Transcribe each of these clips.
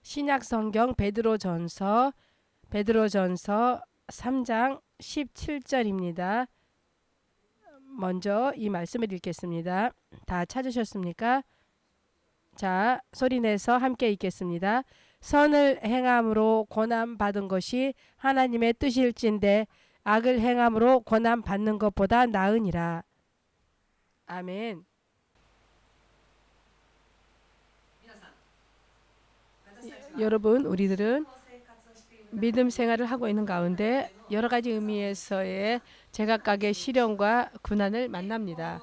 신약 성경 베드로전서 3장 17절입니다. 먼저 이 말씀을 읽겠습니다. 다 찾으셨습니까? 자, 소리내서 함께 읽겠습니다. 선을 행함으로 고난 받은 것이 하나님의 뜻일진데 악을 행함으로 고난 받는 것보다 나으니라. 아멘. 여러분, 우리들은 믿음 생활을 하고 있는 가운데 여러 가지 의미에서의 제각각의 시련과 고난을 만납니다.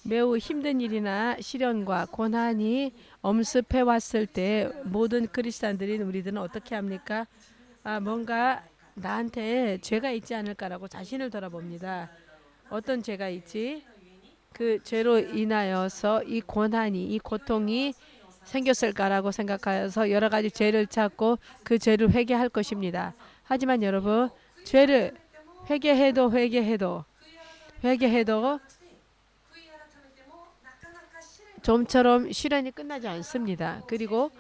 매우 힘든 일이나 시련과 고난이 엄습해 왔을 때 모든 그리스도인들인 우리들은 어떻게 합니까? 뭔가 나한테 죄가 있지 않을까라고 자신을 돌아봅니다. 어떤 죄가 있지? 그 죄로 인하여서 이 고난이, 이 고통이 생겼을까라고 생각하여서 여러 가지 죄를 찾고 그 죄를 회개할 것입니다. 하지만 여러분, 죄를 회개해도 좀처럼 시련이 끝나지 않습니다. 그리고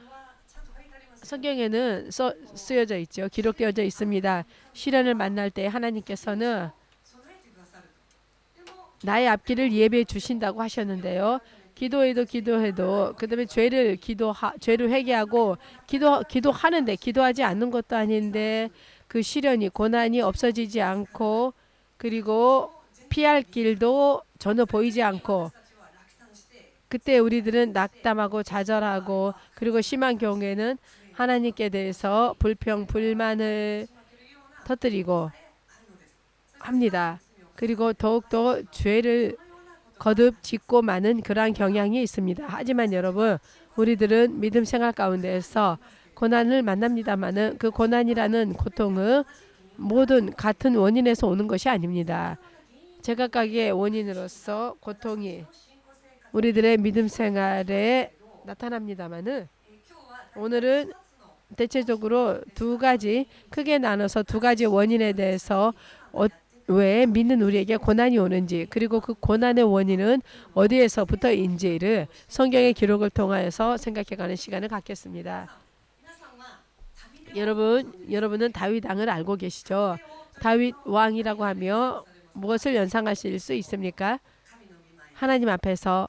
성경에는 쓰여져 있죠. 기록되어져 있습니다. 시련을 만날 때 하나님께서는 나의 앞길을 예배해 주신다고 하셨는데요. 기도해도 그다음에 죄를 회개하고 기도하는데 기도하지 않는 것도 아닌데 그 시련이 고난이 없어지지 않고 그리고 피할 길도 전혀 보이지 않고 그때 우리들은 낙담하고 좌절하고 그리고 심한 경우에는 하나님께 대해서 불평불만을 터뜨리고 합니다. 그리고 더욱더 죄를 거듭 짓고 마는 그러한 경향이 있습니다. 하지만 여러분, 우리들은 믿음 생활 가운데에서 고난을 만납니다마는 그 고난이라는 고통은 모든 같은 원인에서 오는 것이 아닙니다. 제각각의 원인으로서 고통이 우리들의 믿음 생활에 나타납니다마는 오늘은 대체적으로 크게 나눠서 두 가지 원인에 대해서 왜 믿는 우리에게 고난이 오는지 그리고 그 고난의 원인은 어디에서부터인지를 성경의 기록을 통하여서 생각해가는 시간을 갖겠습니다. 여러분은 다윗 왕을 알고 계시죠? 다윗 왕이라고 하며 무엇을 연상하실 수 있습니까? 하나님 앞에서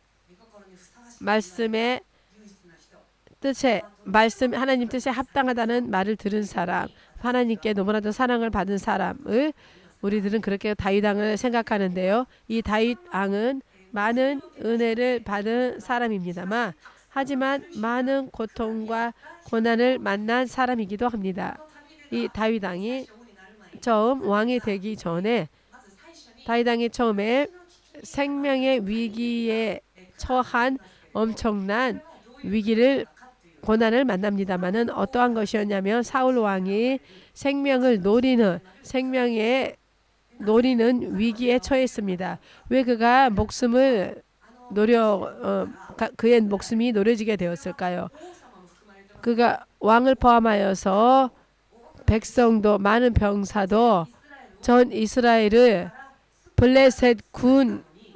하나님 뜻에 합당하다는 말을 들은 사람, 하나님께 너무나도 사랑을 받은 사람을 우리들은 그렇게 다윗 왕을 생각하는데요. 이 다윗 왕은 많은 은혜를 받은 사람입니다만 하지만 많은 고통과 고난을 만난 사람이기도 합니다. 이 다윗 왕이 처음 왕이 되기 전에 다윗 왕이 처음에 생명의 위기에 처한 엄청난 고난을 만납니다마는 어떠한 것이었냐면 사울 왕이 생명을 노리는 위기에 처했습니다. 왜 그가 그의 목숨이 노려지게 되었을까요? 그가 왕을 포함하여서 백성도 많은 병사도 전 이스라엘을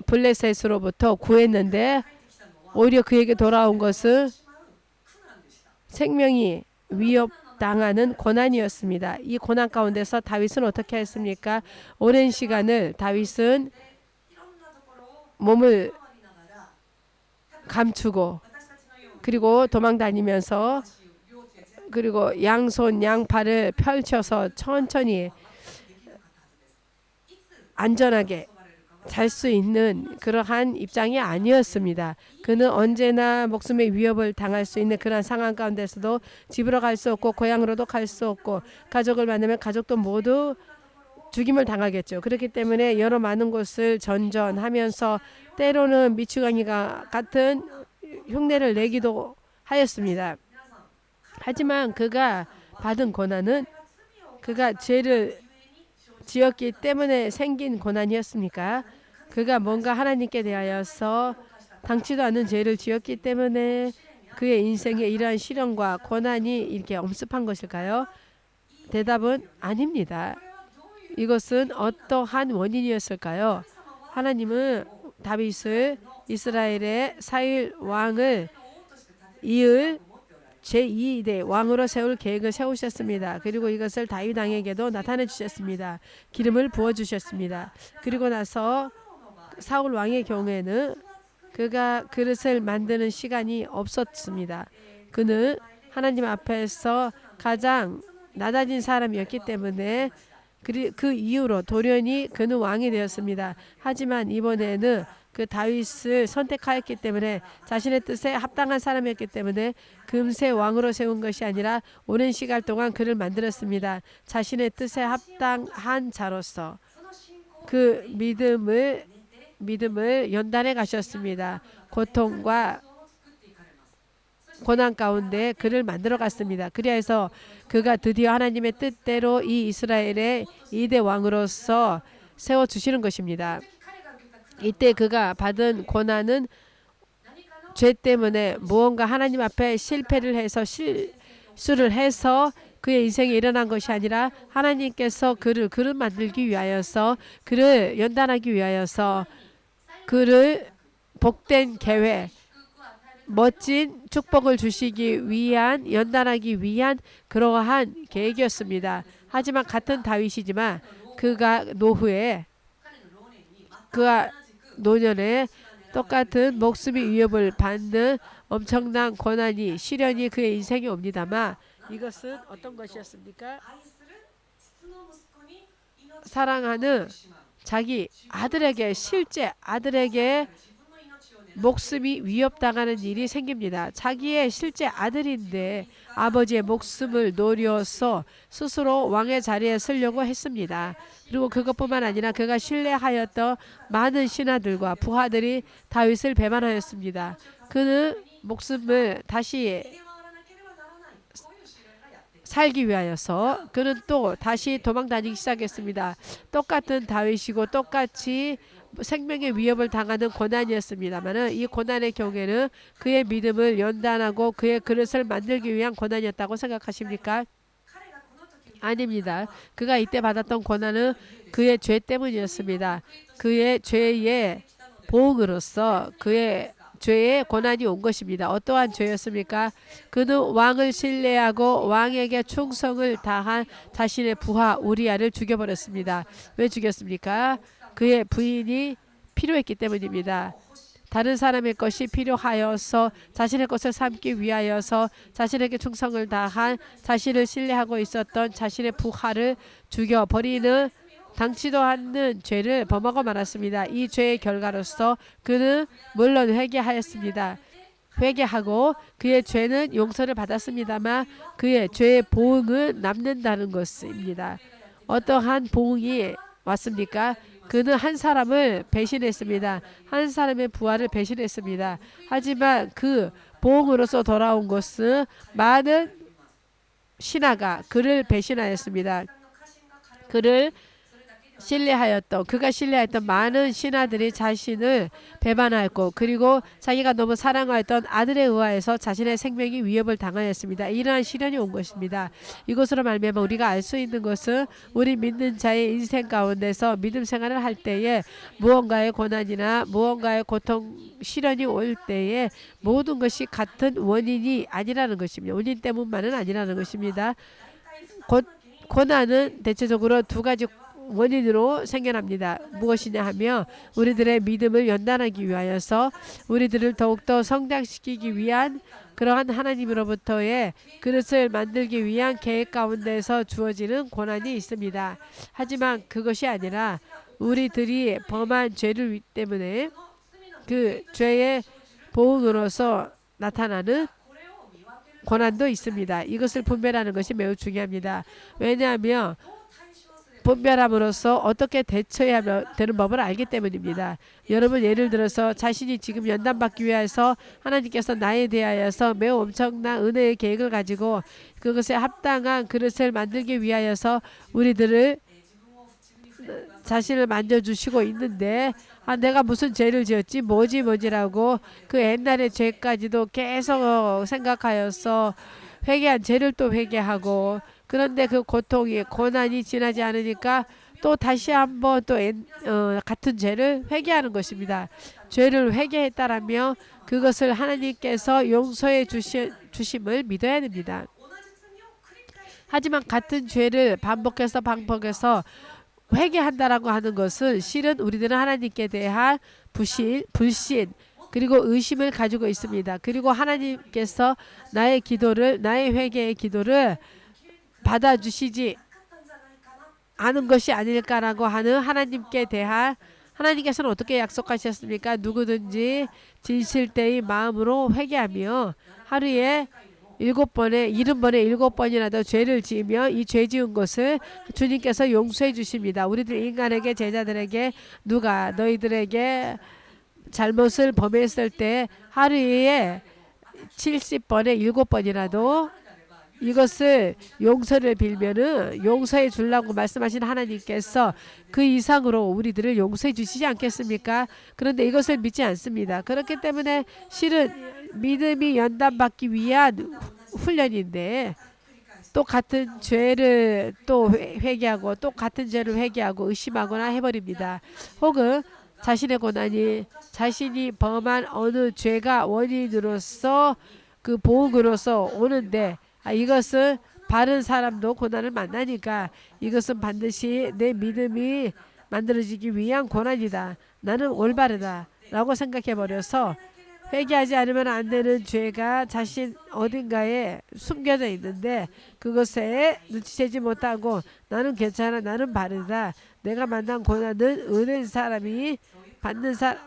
블레셋으로부터 구했는데 오히려 그에게 돌아온 것은 생명이 위협당하는 고난이었습니다. 이 고난 가운데서 다윗은 어떻게 했습니까? 오랜 시간을 다윗은 몸을 감추고 그리고 도망다니면서 그리고 양손 양팔을 펼쳐서 천천히 안전하게 잘 수 있는 그러한 입장이 아니었습니다. 그는 언제나 목숨의 위협을 당할 수 있는 그러한 상황 가운데서도 집으로 갈 수 없고 고향으로도 갈 수 없고 가족을 만나면 가족도 모두 죽임을 당하겠죠. 그렇기 때문에 여러 많은 곳을 전전하면서 때로는 미추광이가 같은 흉내를 내기도 하였습니다. 하지만 그가 받은 고난은 그가 죄를 지었기 때문에 생긴 고난이었습니까? 그가 뭔가 하나님께 대하여서 당치도 않은 죄를 지었기 때문에 그의 인생에 이러한 시련과 고난이 이렇게 엄습한 것일까요? 대답은 아닙니다. 이것은 어떠한 원인이었을까요? 하나님은 다윗을 이스라엘의 사일 왕을 이을 제2대 왕으로 세울 계획을 세우셨습니다. 그리고 이것을 다윗 왕에게도 나타내 주셨습니다. 기름을 부어 주셨습니다. 그리고 나서 사울 왕의 경우에는 그가 그릇을 만드는 시간이 없었습니다. 그는 하나님 앞에서 가장 낮아진 사람이었기 때문에 그 이후로 돌연히 그는 왕이 되었습니다. 하지만 이번에는 그 다윗을 선택하였기 때문에 자신의 뜻에 합당한 사람이었기 때문에 금세 왕으로 세운 것이 아니라 오랜 시간 동안 그를 만들었습니다. 자신의 뜻에 합당한 자로서 그 믿음을 연단해 가셨습니다. 고통과 고난 가운데 그를 만들어 갔습니다. 그리하여서 그가 드디어 하나님의 뜻대로 이 이스라엘의 2대 왕으로서 세워주시는 것입니다. 이때 그가 받은 고난은 죄 때문에 무언가 하나님 앞에 실패를 해서 실수를 해서 그의 인생에 일어난 것이 아니라 하나님께서 그를 만들기 위하여서 그를 연단하기 위하여서 그를 복된 계획 멋진 축복을 주시기 위한 연단하기 위한 그러한 계획이었습니다. 하지만 같은 다윗이지만 그가 노년에 똑같은 목숨의 위협을 받는 엄청난 고난이 시련이 그의 인생에 옵니다만 이것은 어떤 것이었습니까? 사랑하는 자기 아들에게 실제 아들에게 목숨이 위협당하는 일이 생깁니다. 자기의 실제 아들인데 아버지의 목숨을 노려서 스스로 왕의 자리에 서려고 했습니다. 그리고 그것뿐만 아니라 그가 신뢰하였던 많은 신하들과 부하들이 다윗을 배반하였습니다. 그는 목숨을 다시 살기 위하여서 그는 또 다시 도망다니기 시작했습니다. 똑같은 다윗이고 똑같이 생명의 위협을 당하는 고난이었습니다만 이 고난의 경우에는 그의 믿음을 연단하고 그의 그릇을 만들기 위한 고난이었다고 생각하십니까? 아닙니다. 그가 이때 받았던 고난은 그의 죄 때문이었습니다. 그의 죄의 보응으로서 그의 죄의 고난이 온 것입니다. 어떠한 죄였습니까? 그는 왕을 신뢰하고 왕에게 충성을 다한 자신의 부하 우리아를 죽여버렸습니다. 왜 죽였습니까? 그의 부인이 필요했기 때문입니다. 다른 사람의 것이 필요하여서 자신의 것을 삼기 위하여서 자신에게 충성을 다한 자신을 신뢰하고 있었던 자신의 부하를 죽여버리는 당치도 않는 죄를 범하고 말았습니다. 이 죄의 결과로서 그는 물론 회개하였습니다. 회개하고 그의 죄는 용서를 받았습니다만 그의 죄의 보응은 남는다는 것입니다. 어떠한 보응이 왔습니까? 그는 한 사람을 배신했습니다. 한 사람의 부하를 배신했습니다. 하지만 그 보응으로서 돌아온 것은 많은 신하가 그를 배신하였습니다. 그가 신뢰하였던 많은 신하들이 자신을 배반하였고 그리고 자기가 너무 사랑하였던 아들에 의하여서 자신의 생명이 위협을 당하였습니다. 이러한 시련이 온 것입니다. 이것으로 말미암아 우리가 알 수 있는 것은 우리 믿는 자의 인생 가운데서 믿음 생활을 할 때에 무언가의 고난이나 무언가의 고통, 시련이 올 때에 모든 것이 같은 원인이 아니라는 것입니다. 원인 때문만은 아니라는 것입니다. 고난은 대체적으로 두 가지 원인으로 생겨납니다. 무엇이냐 하면 우리들의 믿음을 연단하기 위하여서 우리들을 더욱더 성장시키기 위한 그러한 하나님으로부터의 그릇을 만들기 위한 계획 가운데서 주어지는 고난이 있습니다. 하지만 그것이 아니라 우리들이 범한 죄를 때문에 그 죄의 보응으로서 나타나는 고난도 있습니다. 이것을 분별하는 것이 매우 중요합니다. 왜냐하면 분별함으로써 어떻게 대처해야 되는 법을 알기 때문입니다. 여러분 예를 들어서 자신이 지금 연단받기 위해서 하나님께서 나에 대하여서 매우 엄청난 은혜의 계획을 가지고 그것에 합당한 그릇을 만들기 위하여서 우리들을 자신을 만져주시고 있는데 내가 무슨 죄를 지었지 뭐지라고 그 옛날의 죄까지도 계속 생각하여서 회개한 죄를 또 회개하고 그런데 그 고난이 지나지 않으니까 또 다시 한번 또 같은 죄를 회개하는 것입니다. 죄를 회개했다라면 그것을 하나님께서 용서해 주심을 믿어야 됩니다. 하지만 같은 죄를 반복해서 회개한다라고 하는 것은 실은 우리들은 하나님께 대한 불신 그리고 의심을 가지고 있습니다. 그리고 하나님께서 나의 회개의 기도를 받아주시지 않은 것이 아닐까라고 하는 하나님께서는 어떻게 약속하셨습니까? 누구든지 진실 때의 마음으로 회개하며 하루에 7번에 7번이라도 죄를 지으며 이 죄 지은 것을 주님께서 용서해 주십니다. 우리들 인간에게 제자들에게 누가 너희들에게 잘못을 범했을 때 하루에 70번에 7번이라도 이것을 용서를 빌면은 용서해 주려고 말씀하신 하나님께서 그 이상으로 우리들을 용서해 주시지 않겠습니까? 그런데 이것을 믿지 않습니다. 그렇기 때문에 실은 믿음이 연단받기 위한 훈련인데 또 같은 죄를 또 회개하고 또 같은 죄를 회개하고 의심하거나 해버립니다. 혹은 자신의 고난이 자신이 범한 어느 죄가 원인으로서 그 보응으로서 오는데 이것은 바른 사람도 고난을 만나니까 이것은 반드시 내 믿음이 만들어지기 위한 고난이다. 나는 올바르다 라고 생각해버려서 회개하지 않으면 안 되는 죄가 자신 어딘가에 숨겨져 있는데 그것에 눈치채지 못하고 나는 괜찮아, 나는 바르다, 내가 만난 고난은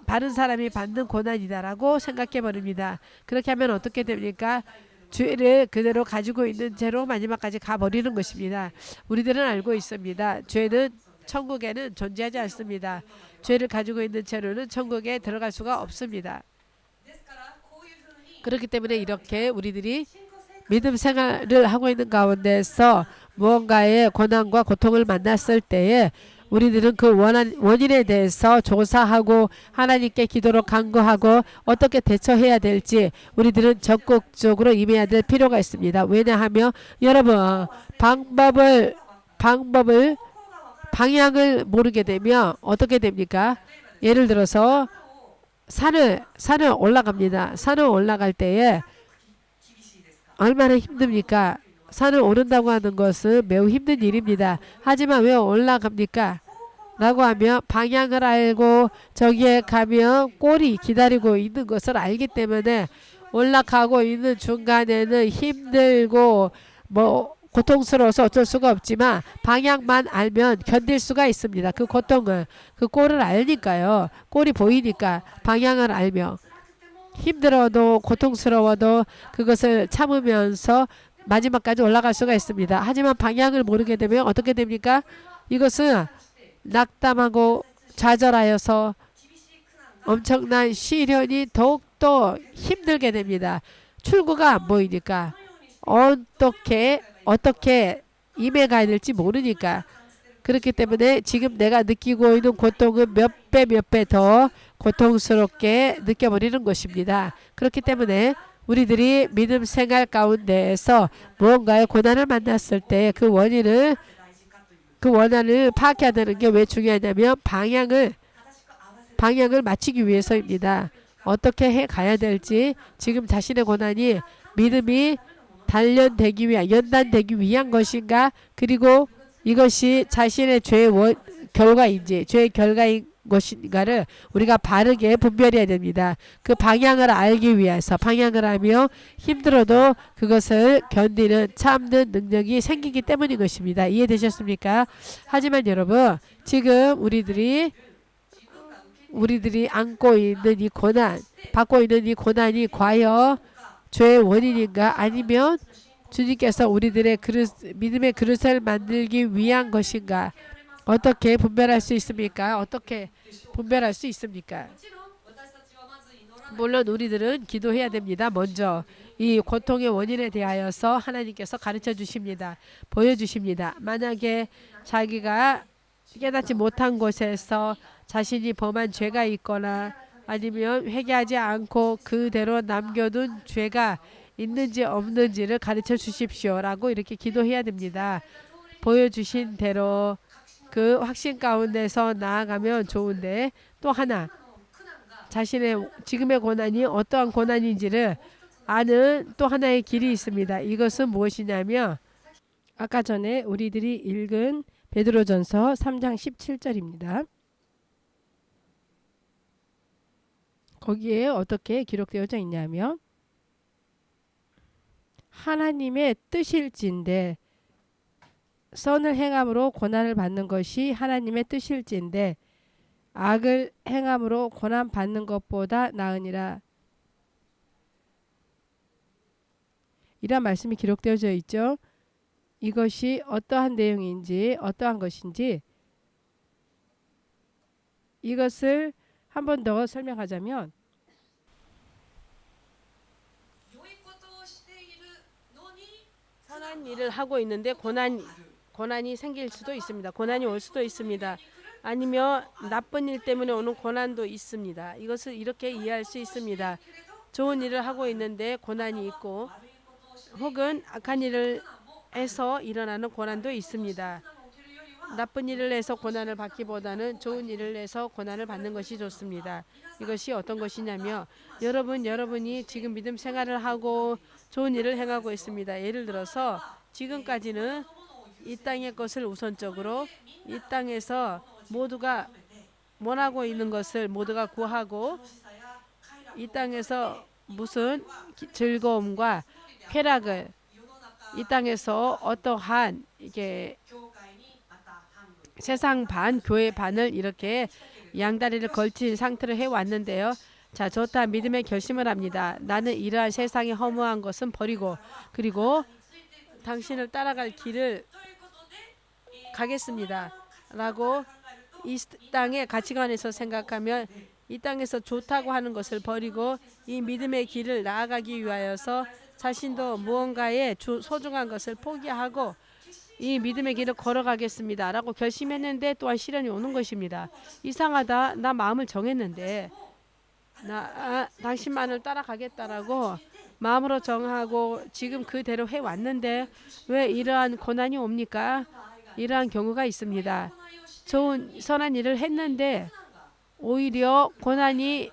바른 사람이 받는 고난이다라고 생각해버립니다. 그렇게 하면 어떻게 됩니까? 죄를 그대로 가지고 있는 채로 마지막까지 가버리는 것입니다. 우리들은 알고 있습니다. 죄는 천국에는 존재하지 않습니다. 죄를 가지고 있는 채로는 천국에 들어갈 수가 없습니다. 그렇기 때문에 이렇게 우리들이 믿음 생활을 하고 있는 가운데서 무언가의 고난과 고통을 만났을 때에 우리들은 그 원인에 대해서 조사하고 하나님께 기도로 간구하고 어떻게 대처해야 될지 우리들은 적극적으로 임해야 될 필요가 있습니다. 왜냐하면 여러분 방향을 모르게 되면 어떻게 됩니까? 예를 들어서 산을 올라갑니다. 산을 올라갈 때에 얼마나 힘듭니까? 산을 오른다고 하는 것은 매우 힘든 일입니다. 하지만 왜 올라갑니까? 라고 하면 방향을 알고 저기에 가면 꼴이 기다리고 있는 것을 알기 때문에 올라가고 있는 중간에는 힘들고 고통스러워서 어쩔 수가 없지만 방향만 알면 견딜 수가 있습니다. 그 고통을, 그 꼴을 알니까요. 꼴이 보이니까 방향을 알며 힘들어도 고통스러워도 그것을 참으면서 마지막까지 올라갈 수가 있습니다. 하지만 방향을 모르게 되면 어떻게 됩니까? 이것은 낙담하고 좌절하여서 엄청난 시련이 더욱더 힘들게 됩니다. 출구가 안 보이니까 어떻게 임해가야 될지 모르니까. 그렇기 때문에 지금 내가 느끼고 있는 고통은 몇 배 더 고통스럽게 느껴버리는 것입니다. 그렇기 때문에 우리들이 믿음 생활 가운데에서 무언가의 고난을 만났을 때 그 원인을 파악해야 되는 게 왜 중요하냐면 방향을 맞추기 위해서입니다. 어떻게 해 가야 될지 지금 자신의 고난이 믿음이 연단되기 위한 것인가, 그리고 이것이 자신의 죄의 결과인 것인가를 우리가 바르게 분별해야 됩니다. 그 방향을 알기 위해서 방향을 알며 힘들어도 그것을 참는 능력이 생기기 때문인 것입니다. 이해되셨습니까? 하지만 여러분, 지금 우리들이 안고 있는 이 고난, 받고 있는 이 고난이 과연 죄의 원인인가, 아니면 주님께서 우리들의 믿음의 그릇을 만들기 위한 것인가? 어떻게 분별할 수 있습니까? 물론 우리들은 기도해야 됩니다. 먼저 이 고통의 원인에 대하여서 하나님께서 가르쳐 주십니다. 보여주십니다. 만약에 자기가 깨닫지 못한 곳에서 자신이 범한 죄가 있거나 아니면 회개하지 않고 그대로 남겨둔 죄가 있는지 없는지를 가르쳐 주십시오라고 이렇게 기도해야 됩니다. 보여주신 대로 그 확신 가운데서 나아가면 좋은데, 또 하나 자신의 지금의 고난이 어떠한 고난인지를 아는 또 하나의 길이 있습니다. 이것은 무엇이냐면 아까 전에 우리들이 읽은 베드로전서 3장 17절입니다. 거기에 어떻게 기록되어져 있냐면 하나님의 뜻일진데, 선을 행함으로 고난을 받는 것이 하나님의 뜻일진데 악을 행함으로 고난 받는 것보다 나으니라. 이런 말씀이 기록되어져 있죠. 이것이 어떠한 내용인지, 어떠한 것인지, 이것을 한 번 더 설명하자면 선한 일을 하고 있는데 고난이 생길 수도 있습니다. 고난이 올 수도 있습니다. 아니면 나쁜 일 때문에 오는 고난도 있습니다. 이것을 이렇게 이해할 수 있습니다. 좋은 일을 하고 있는데 고난이 있고, 혹은 악한 일을 해서 일어나는 고난도 있습니다. 나쁜 일을 해서 고난을 받기보다는 좋은 일을 해서 고난을 받는 것이 좋습니다. 이것이 어떤 것이냐면 여러분이 지금 믿음 생활을 하고 좋은 일을 행하고 있습니다. 예를 들어서 지금까지는 이 땅의 것을 우선적으로, 이 땅에서 모두가 원하고 있는 것을 모두가 구하고, 이 땅에서 무슨 즐거움과 쾌락을, 이 땅에서 어떠한 이게 세상 반, 교회 반을 이렇게 양다리를 걸친 상태로 해왔는데요. 자, 좋다. 믿음의 결심을 합니다. 나는 이러한 세상의 허무한 것은 버리고, 그리고 당신을 따라갈 길을 가겠습니다. 라고 이 땅의 가치관에서 생각하면 이 땅에서 좋다고 하는 것을 버리고 이 믿음의 길을 나아가기 위하여서 자신도 무언가의 소중한 것을 포기하고 이 믿음의 길을 걸어가겠습니다 라고 결심했는데 또한 시련이 오는 것입니다. 이상하다. 나 마음을 정했는데 당신만을 따라가겠다라고 마음으로 정하고 지금 그대로 해왔는데 왜 이러한 고난이 옵니까? 이러한 경우가 있습니다. 좋은 선한 일을 했는데 오히려 고난이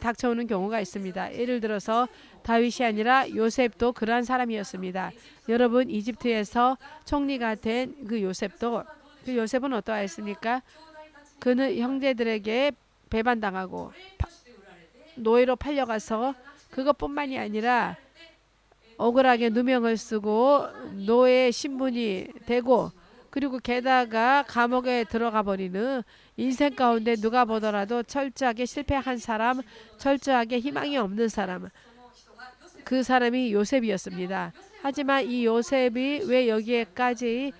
닥쳐오는 경우가 있습니다. 예를 들어서 다윗이 아니라 요셉도 그러한 사람이었습니다. 여러분, 이집트에서 총리가 된 그 요셉은 어떠했습니까? 그는 형제들에게 배반당하고 노예로 팔려가서 그것뿐만이 아니라 억울하게 누명을 쓰고 노예 신분이 되고, 그리고 게다가 감옥에 들어가 버리는, 인생 가운데 누가 보더라도 철저하게 실패한 사람, 철저하게 희망이 없는 사람, 그 사람이 요셉이었습니다. 하지만 이 요셉이 왜 여기에까지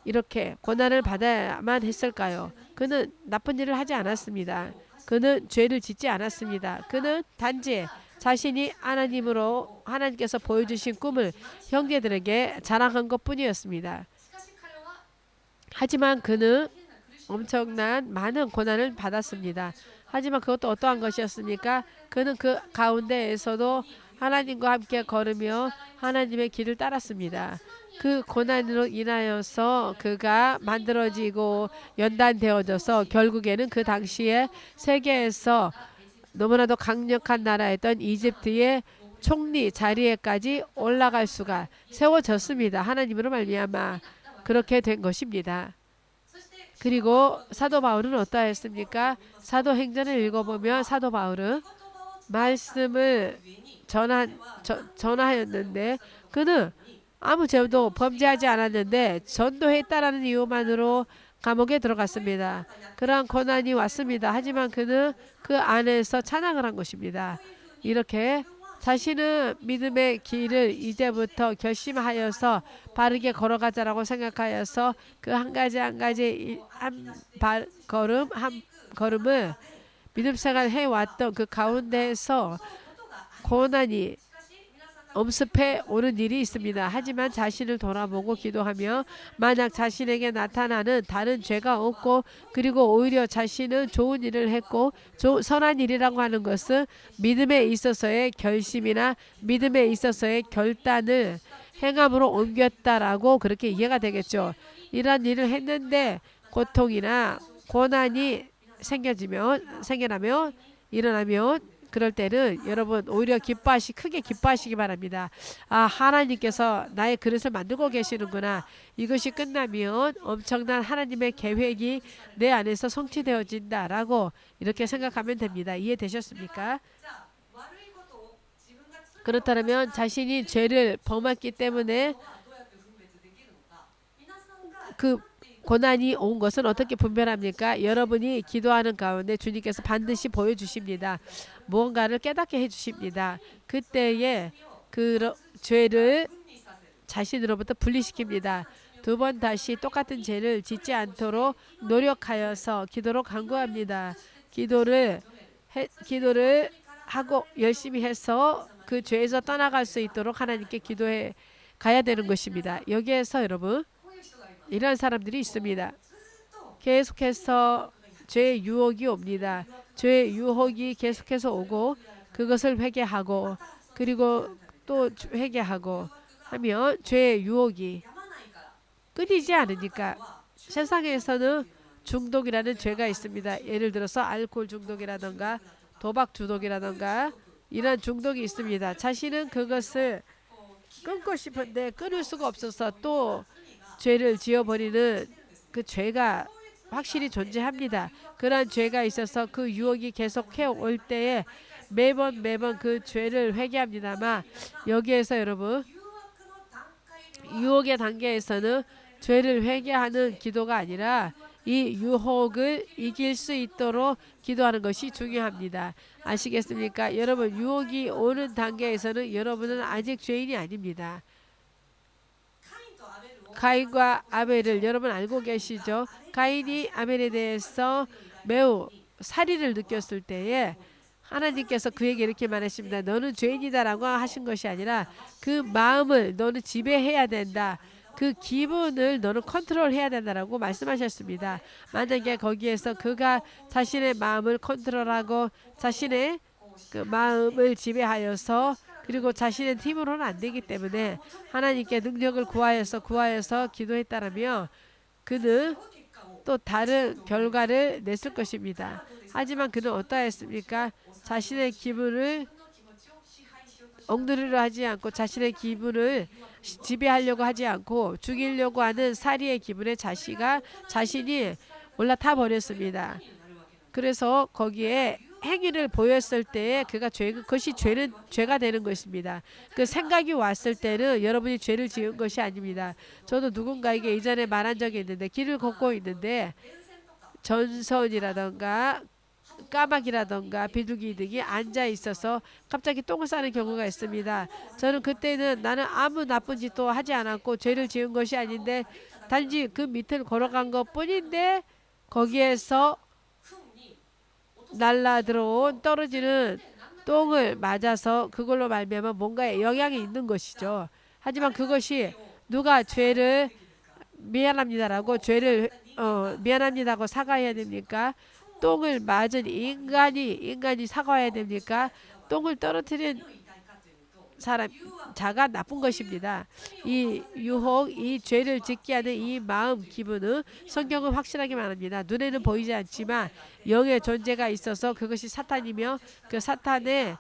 이렇게 고난을 받아야만 했을까요? 그는 나쁜 일을 하지 않았습니다. 그는 죄를 짓지 않았습니다. 그는 단지 자신이 하나님께서 보여주신 꿈을 형제들에게 자랑한 것뿐이었습니다. 하지만 그는 엄청난 많은 고난을 받았습니다. 하지만 그것도 어떠한 것이었습니까? 그는 그 가운데에서도 하나님과 함께 걸으며 하나님의 길을 따랐습니다. 그 고난으로 인하여서 그가 만들어지고 연단되어져서 결국에는 그 당시에 세계에서 너무나도 강력한 나라였던 이집트의 총리 자리에까지 올라갈 수가 세워졌습니다. 하나님으로 말미암아 그렇게 된 것입니다. 그리고 사도 바울은 어떠했습니까? 사도행전을 읽어보면 사도 바울은 말씀을 전하였는데 그는 아무 죄도 범죄하지 않았는데 전도했다라는 이유만으로 감옥에 들어갔습니다. 그러한 고난이 왔습니다. 하지만 그는 그 안에서 찬양을 한 것입니다. 이렇게 자신은 믿음의 길을 이제부터 결심하여서 바르게 걸어가자라고 생각하여서 그 한 가지 한 걸음을 믿음 생활 해왔던 그 가운데에서 고난이 엄습해 오는 일이 있습니다. 하지만 자신을 돌아보고 기도하며 만약 자신에게 나타나는 다른 죄가 없고 그리고 오히려 자신은 좋은 일을 했고 선한 일이라고 하는 것은 믿음에 있어서의 결심이나 믿음에 있어서의 결단을 행함으로 옮겼다라고 그렇게 이해가 되겠죠. 이런 일을 했는데 고통이나 고난이 생겨나면 일어나면 그럴 때는 여러분 오히려 크게 기뻐하시기 바랍니다. 아, 하나님께서 나의 그릇을 만들고 계시는구나. 이것이 끝나면 엄청난 하나님의 계획이 내 안에서 성취되어진다라고 이렇게 생각하면 됩니다. 이해되셨습니까? 그렇다면 자신이 죄를 범했기 때문에 그 고난이 온 것은 어떻게 분별합니까? 여러분이 기도하는 가운데 주님께서 반드시 보여주십니다. 무언가를 깨닫게 해주십니다. 그때에 그 죄를 자신으로부터 분리시킵니다. 두 번 다시 똑같은 죄를 짓지 않도록 노력하여서 기도로 간구합니다. 기도를 하고 열심히 해서 그 죄에서 떠나갈 수 있도록 하나님께 기도해 가야 되는 것입니다. 여기에서 여러분 이런 사람들이 있습니다. 계속해서 죄의 유혹이 옵니다. 죄의 유혹이 계속해서 오고 그것을 회개하고 그리고 또 회개하고 하면 죄의 유혹이 끊이지 않으니까 세상에서는 중독이라는 죄가 있습니다. 예를 들어서 알코올 중독이라던가 도박 중독이라던가 이런 중독이 있습니다. 자신은 그것을 끊고 싶은데 끊을 수가 없어서 또 죄를 지어버리는 그 죄가 확실히 존재합니다. 그러한 죄가 있어서 그 유혹이 계속해 올 때에 매번 그 죄를 회개합니다만 여기에서 여러분 유혹의 단계에서는 죄를 회개하는 기도가 아니라 이 유혹을 이길 수 있도록 기도하는 것이 중요합니다. 아시겠습니까? 여러분 유혹이 오는 단계에서는 여러분은 아직 죄인이 아닙니다. 가인과 아벨을 여러분 알고 계시죠? 가인이 아벨에 대해서 매우 살인을 느꼈을 때에 하나님께서 그에게 이렇게 말하십니다. 너는 죄인이다라고 하신 것이 아니라 그 마음을 너는 지배해야 된다. 그 기분을 너는 컨트롤해야 된다라고 말씀하셨습니다. 만약에 거기에서 그가 자신의 마음을 컨트롤하고 자신의 그 마음을 지배하여서 그리고 자신의 힘으로는 안 되기 때문에 하나님께 능력을 구하여서 기도했다라면 그는 또 다른 결과를 냈을 것입니다. 하지만 그는 어떠했습니까? 자신의 기분을 억누르려 하지 않고 자신의 기분을 지배하려고 하지 않고 죽이려고 하는 살인의 기분에 자신이 올라타 버렸습니다. 그래서 거기에 행위를 보였을 때에 그것이 죄가 되는 것입니다. 그 생각이 왔을 때는 여러분이 죄를 지은 것이 아닙니다. 저도 누군가에게 이전에 말한 적이 있는데 길을 걷고 있는데 전선이라던가 까마귀라던가 비둘기 등이 앉아 있어서 갑자기 똥을 싸는 경우가 있습니다. 저는 그때는 나는 아무 나쁜 짓도 하지 않았고 죄를 지은 것이 아닌데 단지 그 밑을 걸어간 것 뿐인데 거기에서 날라 들어온 떨어지는 똥을 맞아서 그걸로 말미암아 뭔가 영향이 있는 것이죠. 하지만 그것이 누가 죄를 미안합니다라고 미안합니다고 사과해야 됩니까? 똥을 맞은 인간이 사과해야 됩니까? 똥을 떨어뜨린 자가 나쁜 것입니다. 이 유혹, 이 죄를 짓게 하는 이 마음, 기분은 성경은 확실하게 말합니다. 눈에는 보이지 않지만 영의 존재가 있어서 그것이 사탄이며 그 사탄의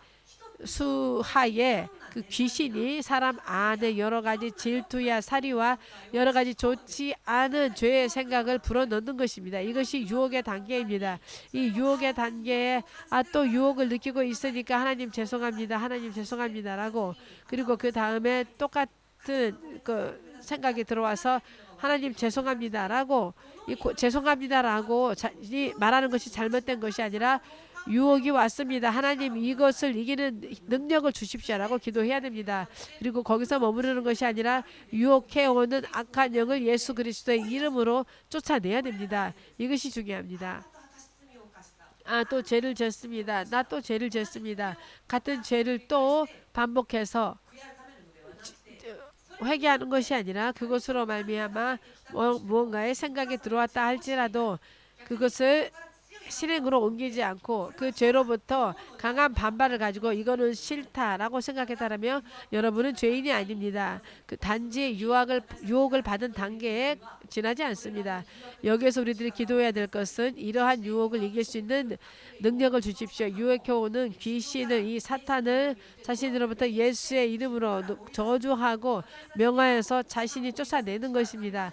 수하에 그 귀신이 사람 안에 여러 가지 질투야 살이와 여러 가지 좋지 않은 죄의 생각을 불어넣는 것입니다. 이것이 유혹의 단계입니다. 이 유혹의 단계에 또 유혹을 느끼고 있으니까 하나님 죄송합니다라고 그리고 그 다음에 똑같은 그 생각이 들어와서 하나님 죄송합니다라고 죄송합니다라고 말하는 것이 잘못된 것이 아니라 유혹이 왔습니다. 하나님 이것을 이기는 능력을 주십시오라고 기도해야 됩니다. 그리고 거기서 머무르는 것이 아니라 유혹해오는 악한 영을 예수 그리스도의 이름으로 쫓아내야 됩니다. 이것이 중요합니다. 또 죄를 졌습니다. 나 또 죄를 졌습니다. 같은 죄를 또 반복해서 회개하는 것이 아니라 그것으로 말미암아 무언가의 생각이 들어왔다 할지라도 그것을 실행으로 옮기지 않고 그 죄로부터 강한 반발을 가지고 이거는 싫다라고 생각했다면 여러분은 죄인이 아닙니다. 그 단지 유혹을 받은 단계에 지나지 않습니다. 여기에서 우리들이 기도해야 될 것은 이러한 유혹을 이길 수 있는 능력을 주십시오. 유혹해오는 귀신을, 이 사탄을 자신으로부터 예수의 이름으로 저주하고 명하여서 자신이 쫓아내는 것입니다.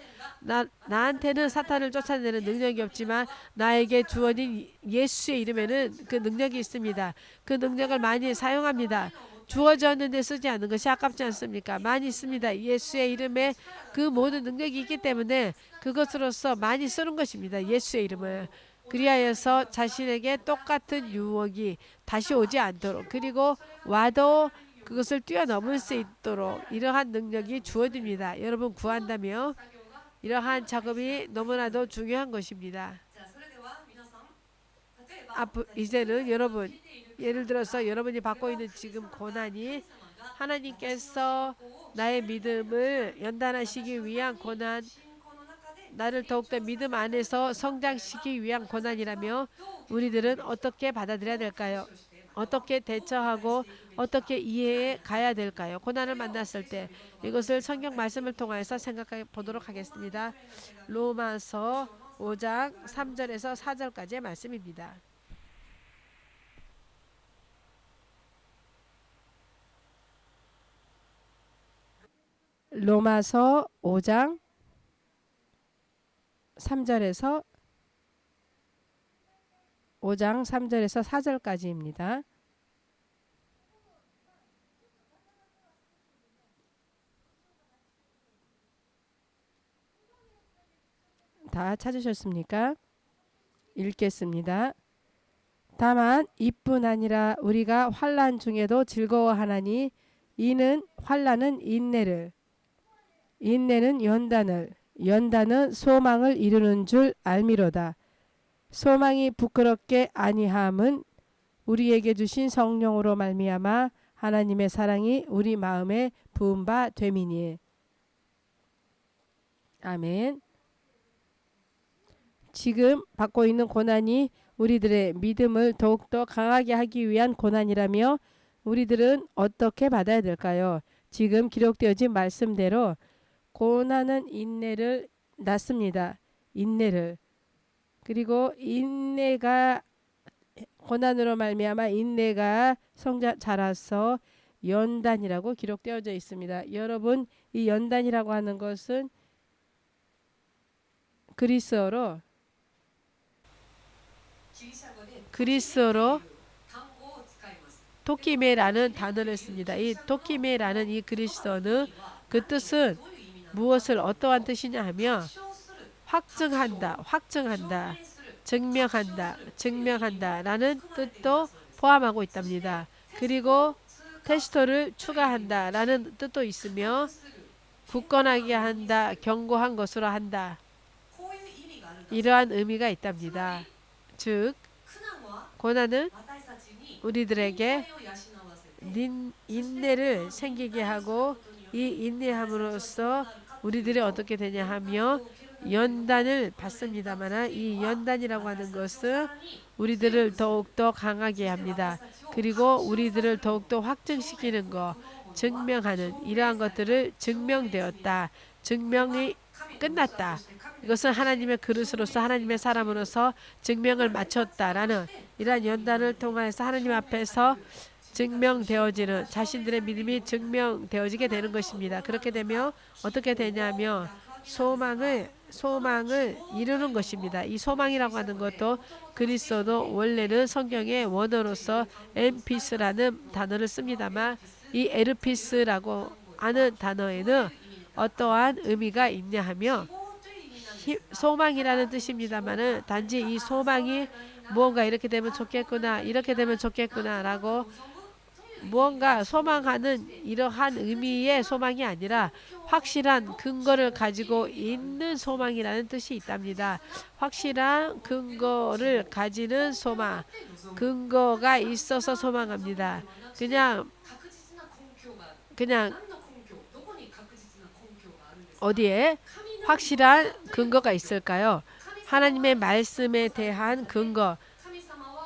나한테는 사탄을 쫓아내는 능력이 없지만 나에게 주어진 예수의 이름에는 그 능력이 있습니다. 그 능력을 많이 사용합니다. 주어졌는데 쓰지 않는 것이 아깝지 않습니까? 많이 있습니다. 예수의 이름에 그 모든 능력이 있기 때문에 그것으로서 많이 쓰는 것입니다. 예수의 이름을. 그리하여서 자신에게 똑같은 유혹이 다시 오지 않도록, 그리고 와도 그것을 뛰어넘을 수 있도록 이러한 능력이 주어집니다. 여러분 구한다며 이러한 작업이 너무나도 중요한 것입니다. 이제는 여러분, 예를 들어서 여러분이 받고 있는 지금 고난이 하나님께서 나의 믿음을 연단하시기 위한 고난, 나를 더욱더 믿음 안에서 성장시키기 위한 고난이라며 우리들은 어떻게 받아들여야 될까요? 어떻게 대처하고 어떻게 이해해 가야 될까요? 고난을 만났을 때 이것을 성경 말씀을 통해서 생각해 보도록 하겠습니다. 로마서 5장 3절에서 4절까지의 말씀입니다. 로마서 5장 3절에서 4절까지입니다. 다 찾으셨습니까? 읽겠습니다. 다만 이뿐 아니라 우리가 환난 중에도 즐거워하나니 이는 환난은 인내를, 인내는 연단을, 연단은 소망을 이루는 줄 알미로다. 소망이 부끄럽게 아니함은 우리에게 주신 성령으로 말미암아 하나님의 사랑이 우리 마음에 부은 바 됨이니. 아멘. 지금 받고 있는 고난이 우리들의 믿음을 더욱더 강하게 하기 위한 고난이라며 우리들은 어떻게 받아야 될까요? 지금 기록되어진 말씀대로 고난은 인내를 낳습니다. 인내를. 그리고 인내가 고난으로 말미암아 인내가 자라서 연단이라고 기록되어져 있습니다. 여러분, 이 연단이라고 하는 것은 그리스어로 토키메라는 단어를 씁니다. 이 토키메라는 이 그리스어는 그 뜻은 무엇을 어떠한 뜻이냐 하면 확증한다, 확증한다, 증명한다 라는 뜻도 포함하고 있답니다. 그리고 테스토를 추가한다 라는 뜻도 있으며 굳건하게 한다, 견고한 것으로 한다, 이러한 의미가 있답니다. 즉 고난은 우리들에게 인내를 생기게 하고 이 인내함으로써 우리들이 어떻게 되냐 하며 연단을 받습니다만 이 연단이라고 하는 것은 우리들을 더욱더 강하게 합니다. 그리고 우리들을 더욱더 확증시키는 것, 증명하는 이러한 것들을 증명되었다. 증명이 끝났다. 이것은 하나님의 그릇으로서 하나님의 사람으로서 증명을 마쳤다라는 이러한 연단을 통해서 하나님 앞에서 증명되어지는 자신들의 믿음이 증명되어지게 되는 것입니다. 그렇게 되면 어떻게 되냐면 소망을 이루는 것입니다. 이 소망이라고 하는 것도 그리스어도 원래는 성경의 원어로서 엠피스라는 단어를 씁니다만 이 에르피스라고 하는 단어에는 어떠한 의미가 있냐 하면 소망이라는 뜻입니다만은 단지 이 소망이 무언가 이렇게 되면 좋겠구나, 이렇게 되면 좋겠구나 라고 무언가 소망하는 이러한 의미의 소망이 아니라 확실한 근거를 가지고 있는 소망이라는 뜻이 있답니다. 확실한 근거를 가지는 소망, 근거가 있어서 소망합니다. 그냥 어디에 확실한 근거가 있을까요? 하나님의 말씀에 대한 근거,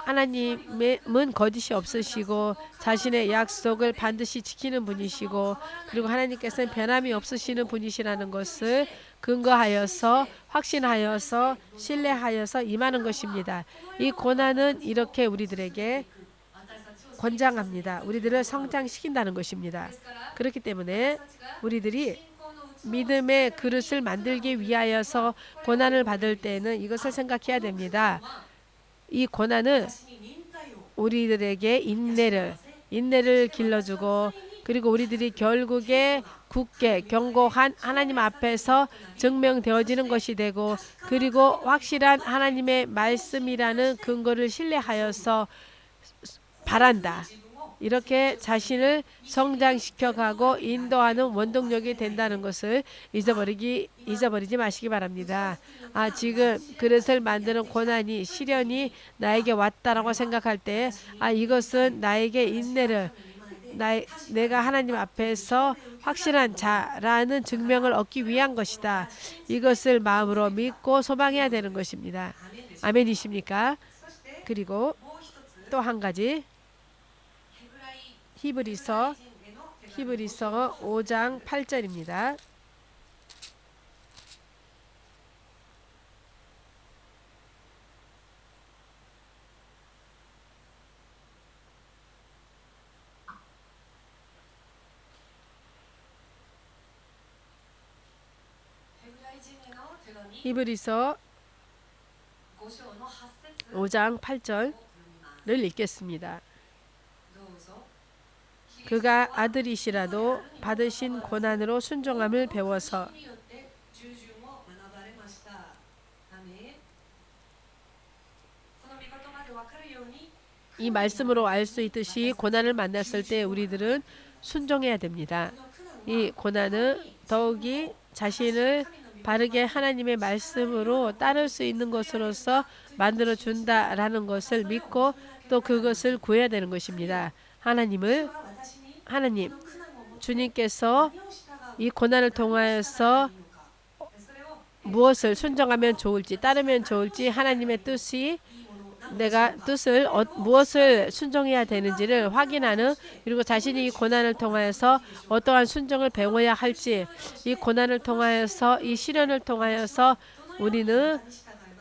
하나님은 거짓이 없으시고 자신의 약속을 반드시 지키는 분이시고 그리고 하나님께서는 변함이 없으시는 분이시라는 것을 근거하여서 확신하여서 신뢰하여서 임하는 것입니다. 이 고난은 이렇게 우리들에게 권장합니다. 우리들을 성장시킨다는 것입니다. 그렇기 때문에 우리들이 믿음의 그릇을 만들기 위하여서 고난을 받을 때는 이것을 생각해야 됩니다. 이 고난은 우리들에게 인내를 길러주고 그리고 우리들이 결국에 굳게 견고한 하나님 앞에서 증명되어지는 것이 되고 그리고 확실한 하나님의 말씀이라는 근거를 신뢰하여서 바란다. 이렇게 자신을 성장시켜가고 인도하는 원동력이 된다는 것을 잊어버리지 마시기 바랍니다. 지금 그릇을 만드는 고난이 시련이 나에게 왔다라고 생각할 때 이것은 나에게 인내를 내가 하나님 앞에서 확실한 자라는 증명을 얻기 위한 것이다. 이것을 마음으로 믿고 소망해야 되는 것입니다. 아멘이십니까? 그리고 또 한 가지 히브리서 5장 8절입니다. 히브리서 5장 8절을 읽겠습니다. 그가 아들이시라도 받으신 고난으로 순종함을 배워서 이 말씀으로 알 수 있듯이 고난을 만났을 때 우리들은 순종해야 됩니다. 이 고난은 더욱이 자신을 바르게 하나님의 말씀으로 따를 수 있는 것으로서 만들어준다라는 것을 믿고 또 그것을 구해야 되는 것입니다. 하나님, 주님께서 이 고난을 통하여서 무엇을 순종하면 좋을지 따르면 좋을지 하나님의 뜻이 내가 무엇을 순종해야 되는지를 확인하는 그리고 자신이 이 고난을 통하여서 어떠한 순종을 배워야 할지 이 고난을 통하여서 이 시련을 통하여서 우리는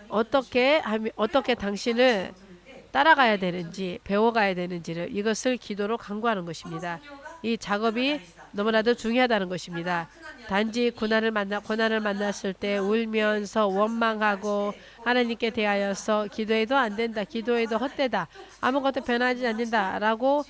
어떻게 당신을 따라가야 되는지 배워가야 되는지를 이것을 기도로 간구하는 것입니다. 이 작업이 너무나도 중요하다는 것입니다. 단지 고난을 만났을 때 울면서 원망하고 하나님께 대하여서 기도해도 안 된다. 기도해도 헛되다. 아무것도 변하지 않는다. 라고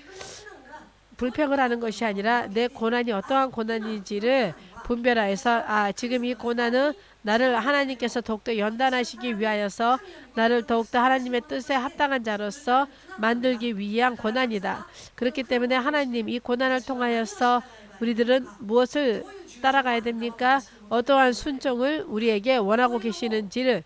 불평을 하는 것이 아니라 내 고난이 어떠한 고난인지를 분별하여서 지금 이 고난은 나를 하나님께서 더욱더 연단하시기 위하여서 나를 더욱더 하나님의 뜻에 합당한 자로서 만들기 위한 고난이다. 그렇기 때문에 하나님 이 고난을 통하여서 우리들은 무엇을 따라가야 됩니까? 어떠한 순종을 우리에게 원하고 계시는지를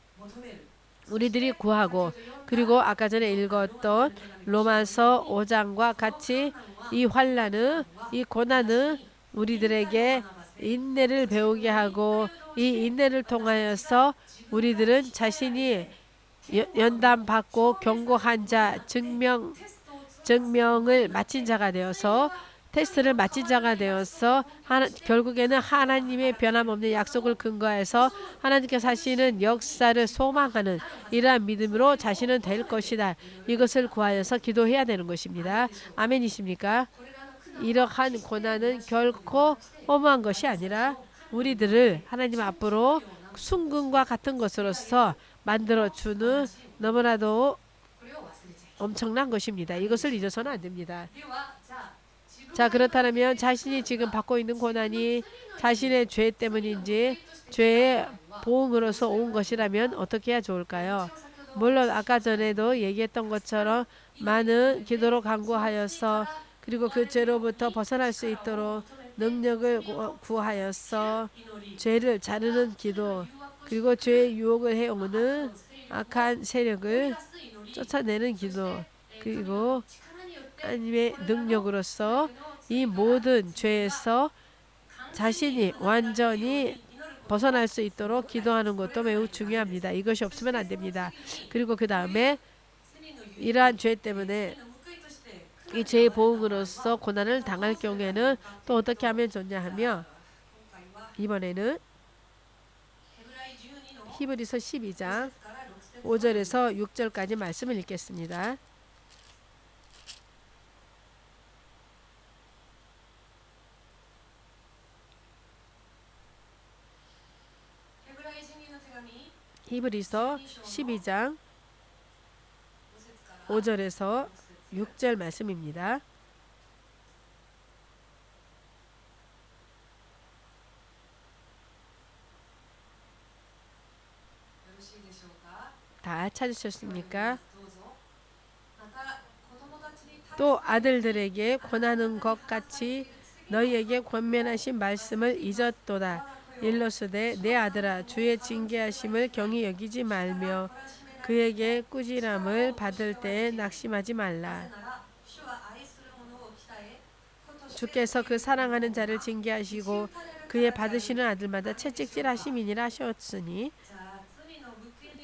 우리들이 구하고 그리고 아까 전에 읽었던 로마서 5장과 같이 이 환난은 이 고난은 우리들에게 인내를 배우게 하고 이 인내를 통하여서 우리들은 자신이 연단받고 경고한 자 증명을 마친 자가 되어서 테스트를 마친 자가 되어서 결국에는 하나님의 변함없는 약속을 근거해서 하나님께서 하시는 역사를 소망하는 이러한 믿음으로 자신은 될 것이다. 이것을 구하여서 기도해야 되는 것입니다. 아멘이십니까? 이러한 고난은 결코 허무한 것이 아니라 우리들을 하나님 앞으로 순금과 같은 것으로서 만들어주는 너무나도 엄청난 것입니다. 이것을 잊어서는 안 됩니다. 자, 그렇다면 자신이 지금 받고 있는 고난이 자신의 죄 때문인지 죄의 보응으로서 온 것이라면 어떻게 해야 좋을까요? 물론 아까 전에도 얘기했던 것처럼 많은 기도로 간구하여서 그리고 그 죄로부터 벗어날 수 있도록 능력을 구하여서 죄를 자르는 기도 그리고 죄의 유혹을 해오는 악한 세력을 쫓아내는 기도 그리고 하나님의 능력으로서 이 모든 죄에서 자신이 완전히 벗어날 수 있도록 기도하는 것도 매우 중요합니다. 이것이 없으면 안 됩니다. 그리고 그 다음에 이러한 죄 때문에 이 죄의 보응으로서 고난을 당할 경우에는 또 어떻게 하면 좋냐 하며 이번에는 히브리서 12장 5절에서 6절까지 말씀을 읽겠습니다. 히브리서 12장 5절에서 6절 말씀입니다. 다 찾으셨습니까? 또 아들들에게 권하는 것 같이 너희에게 권면하신 말씀을 잊었도다. 일러스되 내 아들아 주의 징계하심을 경히 여기지 말며 그에게 꾸지람을 받을 때에 낙심하지 말라. 주께서 그 사랑하는 자를 징계하시고 그의 받으시는 아들마다 채찍질 하심이니라 하셨으니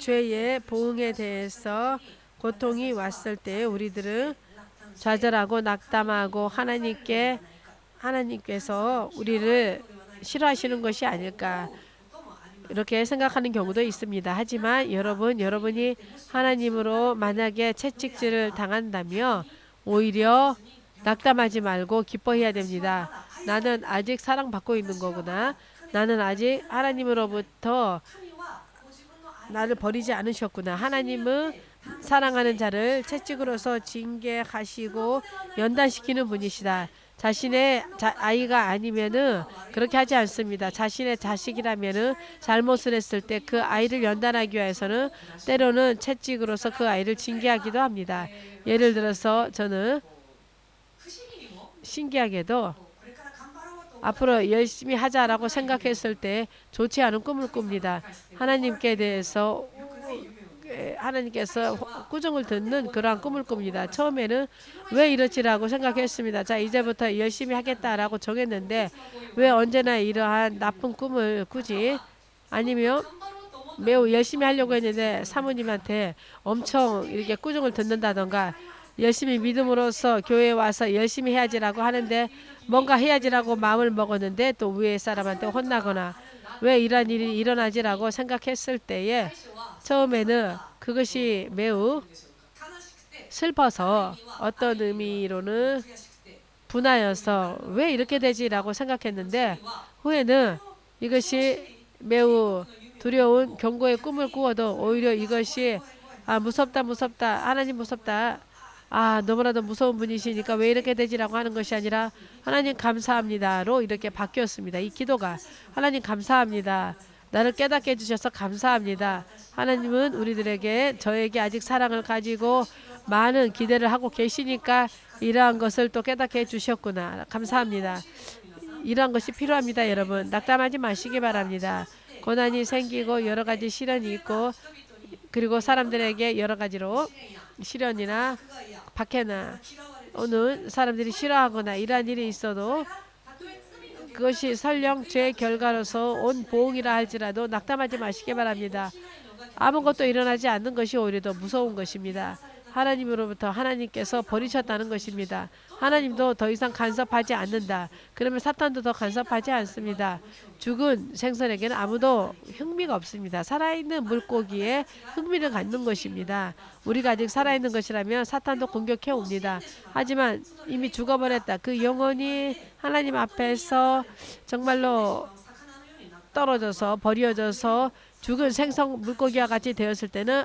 죄의 보응에 대해서 고통이 왔을 때 우리들은 좌절하고 낙담하고 하나님께서 우리를 싫어하시는 것이 아닐까 이렇게 생각하는 경우도 있습니다. 하지만 여러분이 하나님으로 만약에 채찍질을 당한다면 오히려 낙담하지 말고 기뻐해야 됩니다. 나는 아직 사랑받고 있는 거구나. 나는 아직 하나님으로부터 나를 버리지 않으셨구나. 하나님은 사랑하는 자를 채찍으로서 징계하시고 연단시키는 분이시다. 자신의 아이가 아니면은 그렇게 하지 않습니다. 자신의 자식이라면은 잘못을 했을 때 그 아이를 연단하기 위해서는 때로는 채찍으로서 그 아이를 징계하기도 합니다. 예를 들어서 저는 신기하게도 앞으로 열심히 하자라고 생각했을 때 좋지 않은 꿈을 꿉니다. 하나님께서 꾸중을 듣는 그러한 꿈을 꿉니다. 처음에는 왜 이렇지라고 생각했습니다. 자, 이제부터 열심히 하겠다라고 정했는데 왜 언제나 이러한 나쁜 꿈을 꾸지? 아니면 매우 열심히 하려고 했는데 사모님한테 엄청 이렇게 꾸중을 듣는다던가 열심히 믿음으로써 교회에 와서 열심히 해야지라고 하는데 뭔가 해야지라고 마음을 먹었는데 또 위에 사람한테 혼나거나 왜 이런 일이 일어나지라고 생각했을 때에 처음에는 그것이 매우 슬퍼서 어떤 의미로는 분하여서 왜 이렇게 되지라고 생각했는데 후에는 이것이 매우 두려운 경고의 꿈을 꾸어도 오히려 이것이 무섭다 하나님 무섭다 너무나도 무서운 분이시니까 왜 이렇게 되지라고 하는 것이 아니라 하나님 감사합니다로 이렇게 바뀌었습니다. 이 기도가 하나님 감사합니다. 나를 깨닫게 해주셔서 감사합니다. 하나님은 저에게 아직 사랑을 가지고 많은 기대를 하고 계시니까 이러한 것을 또 깨닫게 해주셨구나. 감사합니다. 이러한 것이 필요합니다. 여러분 낙담하지 마시기 바랍니다. 고난이 생기고 여러 가지 시련이 있고 그리고 사람들에게 여러 가지로 시련이나 박해나 오는 사람들이 싫어하거나 이러한 일이 있어도 그것이 설령 죄의 결과로서 온 보응이라 할지라도 낙담하지 마시기 바랍니다. 아무것도 일어나지 않는 것이 오히려 더 무서운 것입니다. 하나님으로부터 하나님께서 버리셨다는 것입니다. 하나님도 더 이상 간섭하지 않는다. 그러면 사탄도 더 간섭하지 않습니다. 죽은 생선에게는 아무도 흥미가 없습니다. 살아있는 물고기에 흥미를 갖는 것입니다. 우리가 아직 살아있는 것이라면 사탄도 공격해 옵니다. 하지만 이미 죽어버렸다. 그 영혼이 하나님 앞에서 정말로 떨어져서 버려져서 죽은 생선 물고기와 같이 되었을 때는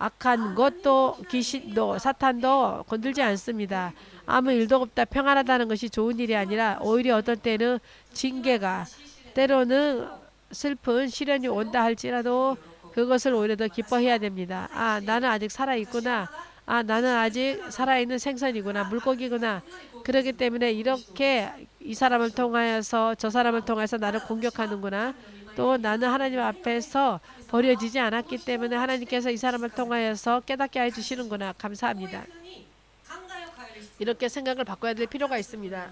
악한 것도 귀신도 사탄도 건들지 않습니다. 아무 일도 없다 평안하다는 것이 좋은 일이 아니라 오히려 어떤 때는 징계가 때로는 슬픈 시련이 온다 할지라도 그것을 오히려 더 기뻐해야 됩니다. 나는 아직 살아있구나. 나는 아직 살아있는 생선이구나. 물고기구나. 그렇기 때문에 이렇게 이 사람을 통하여서 저 사람을 통해서 나를 공격하는구나. 또 나는 하나님 앞에서 버려지지 않았기 때문에 하나님께서 이 사람을 통하여서 깨닫게 해주시는구나. 감사합니다. 이렇게 생각을 바꿔야 될 필요가 있습니다.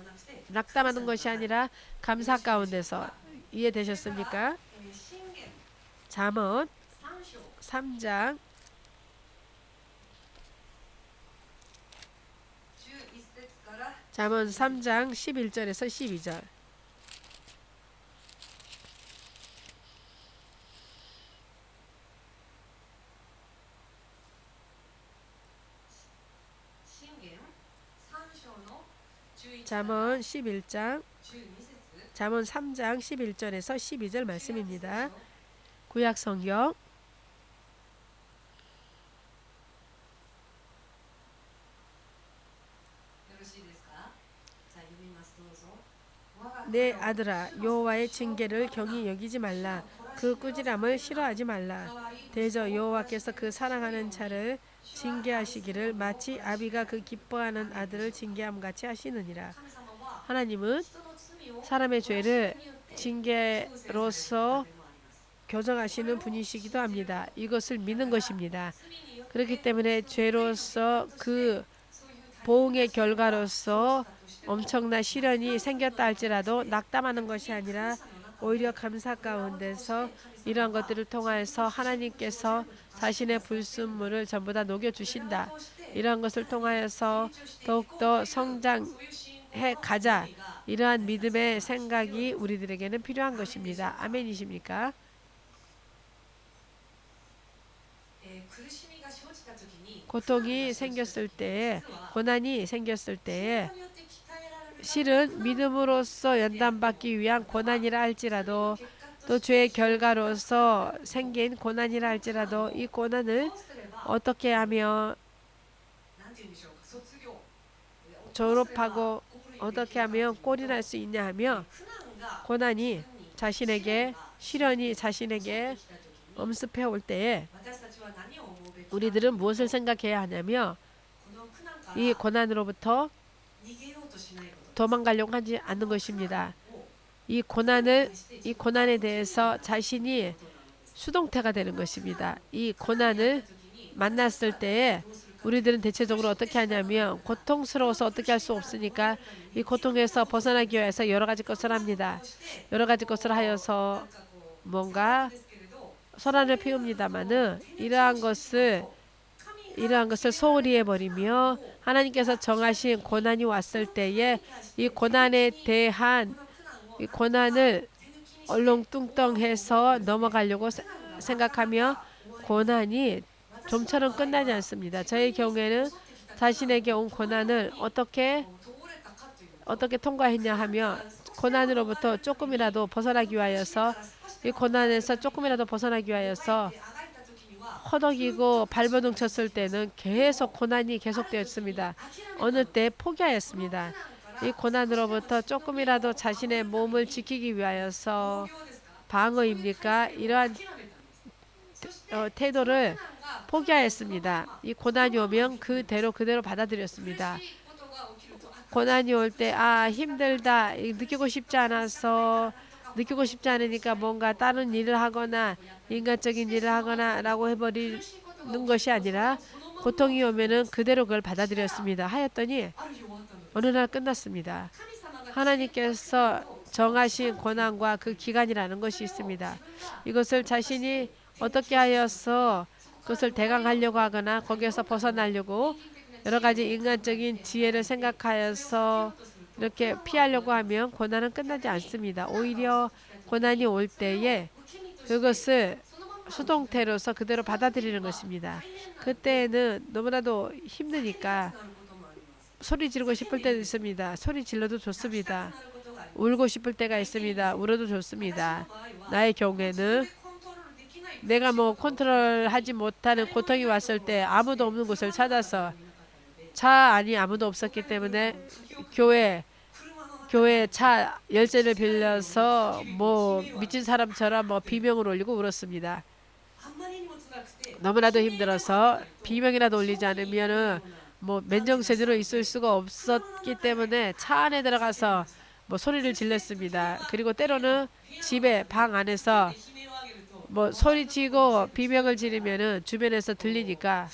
낙담하는 것이 아니라 감사 가운데서. 이해되셨습니까? 잠언 3장 잠언 3장 11절에서 12절. 잠언 11장 잠언 3장 11절에서 12절 말씀입니다. 구약 성경 내 아들아 여호와의 징계를 경히 여기지 말라. 그 꾸지람을 싫어하지 말라. 대저 여호와께서 그 사랑하는 자를 징계하시기를 마치 아비가 그 기뻐하는 아들을 징계함 같이 하시느니라. 하나님은 사람의 죄를 징계로서 교정하시는 분이시기도 합니다. 이것을 믿는 것입니다. 그렇기 때문에 죄로서 그 보응의 결과로서 엄청난 시련이 생겼다 할지라도 낙담하는 것이 아니라 오히려 감사 가운데서 이러한 것들을 통하여서 하나님께서 자신의 불순물을 전부 다 녹여주신다. 이러한 것을 통하여서 더욱더 성장해 가자. 이러한 믿음의 생각이 우리들에게는 필요한 것입니다. 아멘이십니까? 고통이 생겼을 때에, 고난이 생겼을 때에 실은 믿음으로써 연단받기 위한 고난이라 할지라도 또 죄의 결과로서 생긴 고난이라 할지라도 이 고난을 어떻게 하며 졸업하고 어떻게 하면 꼴이 날 수 있냐 하며 고난이 자신에게 시련이 자신에게 엄습해 올 때에 우리들은 무엇을 생각해야 하냐며 이 고난으로부터 도망가려고 하지 않는 것입니다. 이 고난에 대해서 자신이 수동태가 되는 것입니다. 이 고난을 만났을 때에 우리들은 대체적으로 어떻게 하냐면 고통스러워서 어떻게 할 수 없으니까 이 고통에서 벗어나기 위해서 여러 가지 것을 합니다. 여러 가지 것을 하여서 뭔가 소란을 피웁니다마는 이러한 것을 소홀히 해버리며 하나님께서 정하신 고난이 왔을 때에 이 고난에 대한 이 고난을 얼렁뚱땅해서 넘어가려고 생각하며 고난이 좀처럼 끝나지 않습니다. 저의 경우에는 자신에게 온 고난을 어떻게 통과했냐 하며 고난으로부터 조금이라도 벗어나기 위하여서 이 고난에서 조금이라도 벗어나기 위하여서 허덕이고 발버둥 쳤을 때는 계속 고난이 계속되었습니다. 어느 때 포기하였습니다. 이 고난으로부터 조금이라도 자신의 몸을 지키기 위하여서 방어입니까? 이러한 태도를 포기하였습니다. 이 고난이 오면 그대로 받아들였습니다. 고난이 올 때 힘들다 느끼고 싶지 않으니까 뭔가 다른 일을 하거나 인간적인 일을 하거나 라고 해버리는 것이 아니라 고통이 오면은 그대로 그걸 받아들였습니다. 하였더니 어느 날 끝났습니다. 하나님께서 정하신 고난과 그 기간이라는 것이 있습니다. 이것을 자신이 어떻게 하여서 그것을 대강하려고 하거나 거기에서 벗어나려고 여러 가지 인간적인 지혜를 생각하여서 이렇게 피하려고 하면 고난은 끝나지 않습니다. 오히려 고난이 올 때에 그것을 수동태로서 그대로 받아들이는 것입니다. 그때는 너무나도 힘드니까 소리 지르고 싶을 때도 있습니다. 소리 질러도 좋습니다. 울고 싶을 때가 있습니다. 울어도 좋습니다. 나의 경우에는 내가 컨트롤하지 못하는 고통이 왔을 때 아무도 없는 곳을 찾아서 차 안이 아무도 없었기 때문에 교회 차 열쇠를 빌려서 미친 사람처럼 비명을 올리고 울었습니다. 너무나도 힘들어서 비명이라도 올리지 않으면은 맨정신으로 있을 수가 없었기 때문에 차 안에 들어가서 소리를 질렀습니다. 그리고 때로는 집에 방 안에서 소리치고 비명을 지르면은 주변에서 들리니까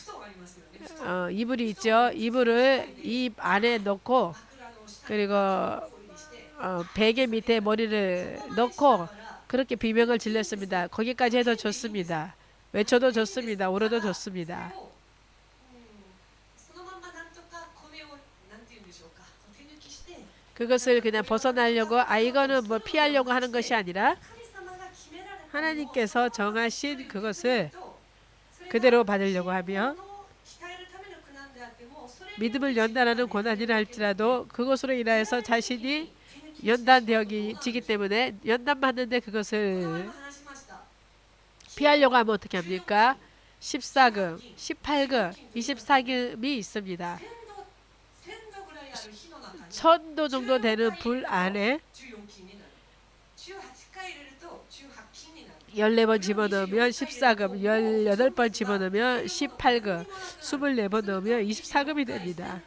이불이 있죠. 이불을 입 안에 넣고 그리고 베개 밑에 머리를 넣고 그렇게 비명을 질렀습니다. 거기까지 해도 좋습니다. 외쳐도 좋습니다. 울어도 좋습니다. 그것을 그냥 벗어나려고 이거는 뭐 피하려고 하는 것이 아니라 하나님께서 정하신 그것을 그대로 받으려고 하며 믿음을 연단하는 고난이라 할지라도 그것으로 인하여서 자신이 연단되어지기 때문에 연단받는데 그것을 피하려고 하면 어떻게 합니까? 14금, 18금, 24금이 있습니다. 1000도 정도 되는 불 안에 14번 집어넣으면 14금, 18번 집어넣으면 18금, 24번 넣으면 24금이 됩니다.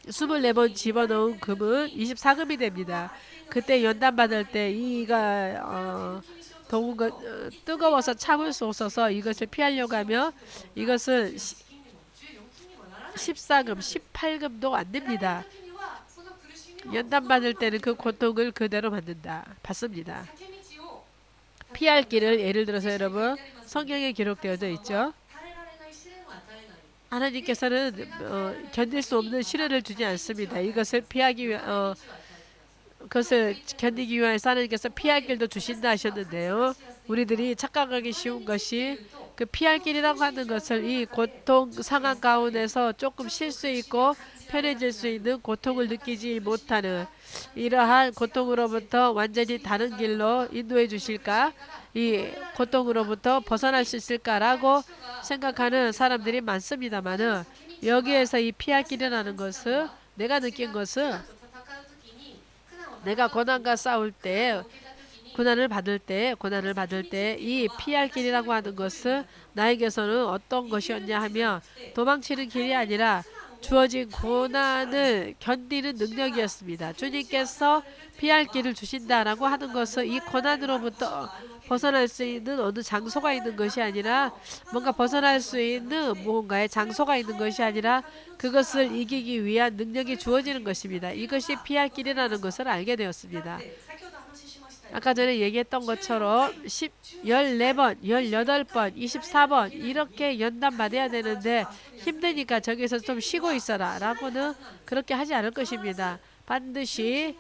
24번 집어넣은 금은 24금이 됩니다. 그때 연단받을 때 이가 뜨거워서 참을 수 없어서 이것을 피하려고 하며 이것은 14금, 18금도 안 됩니다. 연단받을 때는 그 고통을 그대로 받습니다. 피할 길을 예를 들어서 여러분 성경에 기록되어져 있죠. 하나님께서는 견딜 수 없는 시련을 주지 않습니다. 이것을 피하기 위해 그것을 견디기 위해서 하나님께서 피할 길도 주신다 하셨는데요. 우리들이 착각하기 쉬운 것이 그 피할 길이라고 하는 것을 이 고통 상황 가운데서 조금 쉴 수 있고 편해질 수 있는 고통을 느끼지 못하는 이러한 고통으로부터 완전히 다른 길로 인도해 주실까? 이 고통으로부터 벗어날 수 있을까라고 생각하는 사람들이 많습니다만은 여기에서 이 피할 길이라는 것은 내가 느낀 것은 내가 고난과 싸울 때 고난을 받을 때 이 피할 길이라고 하는 것은 나에게서는 어떤 것이었냐 하면 도망치는 길이 아니라 주어진 고난을 견디는 능력이었습니다. 주님께서 피할 길을 주신다라고 하는 것은 이 고난으로부터 벗어날 수 있는 어느 장소가 있는 것이 아니라 뭔가 벗어날 수 있는 무언가의 장소가 있는 것이 아니라 그것을 이기기 위한 능력이 주어지는 것입니다. 이것이 피할 길이라는 것을 알게 되었습니다. 아까 전에 얘기했던 것처럼 14번, 18번, 24번 이렇게 연단받아야 되는데 힘드니까 저기서 좀 쉬고 있어라 라고는 그렇게 하지 않을 것입니다. 반드시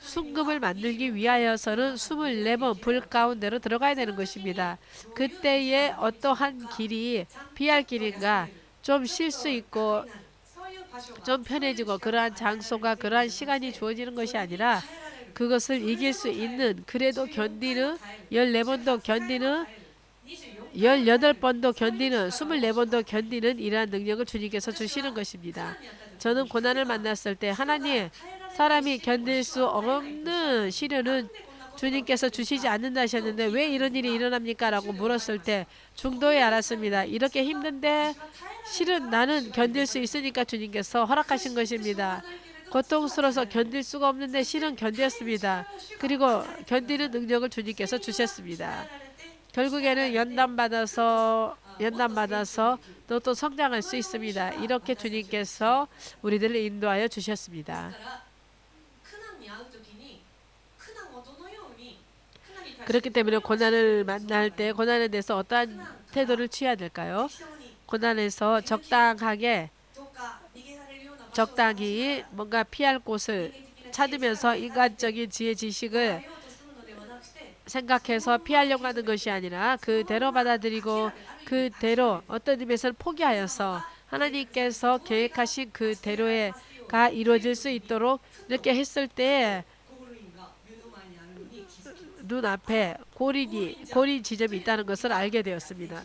순금을 만들기 위하여서는 24번 불 가운데로 들어가야 되는 것입니다. 그때에 어떠한 길이 피할 길인가 좀 쉴 수 있고 좀 편해지고 그러한 장소가 그러한 시간이 주어지는 것이 아니라 그것을 이길 수 있는 그래도 견디는 14번도 견디는 18번도 견디는 24번도 견디는 이러한 능력을 주님께서 주시는 것입니다. 저는 고난을 만났을 때 하나님 사람이 견딜 수 없는 시련은 주님께서 주시지 않는다 하셨는데 왜 이런 일이 일어납니까? 라고 물었을 때 중도에 알았습니다. 이렇게 힘든데 실은 나는 견딜 수 있으니까 주님께서 허락하신 것입니다. 고통스러워서 견딜 수가 없는데 실은 견뎠습니다. 그리고 견디는 능력을 주님께서 주셨습니다. 결국에는 연단받아서 또 성장할 수 있습니다. 이렇게 주님께서 우리들을 인도하여 주셨습니다. 그렇기 때문에 고난을 만날 때 고난에 대해서 어떠한 태도를 취해야 될까요? 고난에서 적당히 뭔가 피할 곳을 찾으면서 인간적인 지혜 지식을 생각해서 피하려고 하는 것이 아니라 그대로 받아들이고 그대로 어떤 의미에서는 포기하여서 하나님께서 계획하신 그대로가 이루어질 수 있도록 이렇게 했을 때 눈앞에 고리 지점이 있다는 것을 알게 되었습니다.